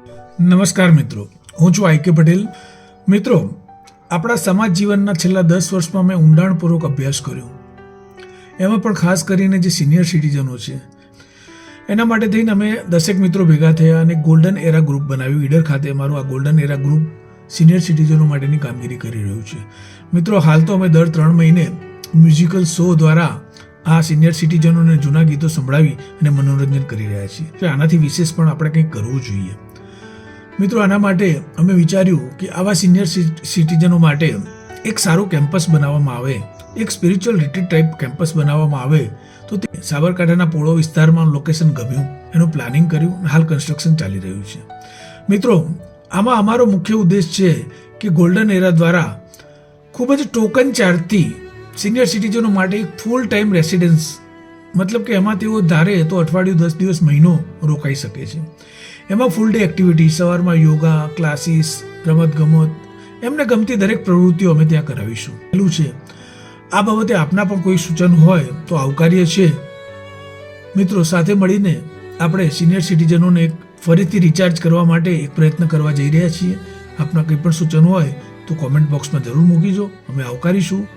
નમસ્કાર મિત્રો, હું છું આઈ કે પટેલ. મિત્રો, આપણા સમાજ જીવનના છેલ્લા 10 વર્ષમાં મેં ઊંડાણપૂર્વક અભ્યાસ કર્યો. એમાં પણ ખાસ કરીને જે સિનિયર સિટીઝનો છે એના માટે થઈને અમે 10 મિત્રો ભેગા થયા અને ગોલ્ડન એરા ગ્રુપ બનાવ્યું. ઈડર ખાતે અમારું આ ગોલ્ડન એરા ગ્રુપ સિનિયર સિટીઝનો માટેની કામગીરી કરી રહ્યું છે. મિત્રો, હાલ તો અમે દર 3 મહિને મ્યુઝિકલ શો દ્વારા આ સિનિયર સિટીઝનોને જૂના ગીતો સંભળાવી અને મનોરંજન કરી રહ્યા છીએ. તો આનાથી વિશેષ પણ આપણે કંઈક કરવું જોઈએ. મિત્રો, આના માટે અમે વિચાર્યું કે આવા સિનિયર સિટીઝનો માટે એક સારું કેમ્પસ બનાવવામાં આવે, એક સ્પિરિચ્યુઅલ રિટ્રીટ ટાઈપ કેમ્પસ બનાવવામાં આવે. તો તે સાબરકાંઠાના પોળો વિસ્તારમાં લોકેશન ગમ્યું, એનું પ્લાનિંગ કર્યું અને હાલ કન્સ્ટ્રક્શન ચાલી રહ્યું છે. મિત્રો, આમાં અમારો મુખ્ય ઉદ્દેશ છે કે ગોલ્ડન એરા દ્વારા ખૂબ જ ટોકન ચાર્જથી સિનિયર સિટીઝનો માટે એક ફૂલ ટાઈમ રેસિડન્સ, મતલબ કે એમાં તેઓ ધારે તો અઠવાડિયું, 10 દિવસ, મહિનો રોકાઈ શકે છે. એમાં ફૂલ ડે એક્ટિવિટી, સવારમાં યોગા ક્લાસીસ, રમતગમત, એમને ગમતી દરેક પ્રવૃત્તિઓ અમે ત્યાં કરાવીશું. પેલું છે આ બાબતે આપના પણ કોઈ સૂચન હોય તો આવકાર્ય છે. મિત્રો, સાથે મળીને આપણે સિનિયર સિટીઝનોને ફરીથી રિચાર્જ કરવા માટે એક પ્રયત્ન કરવા જઈ રહ્યા છીએ. આપના કંઈ પણ સૂચન હોય તો કોમેન્ટ બોક્સમાં જરૂર મૂકીજો, અમે આવકારીશું.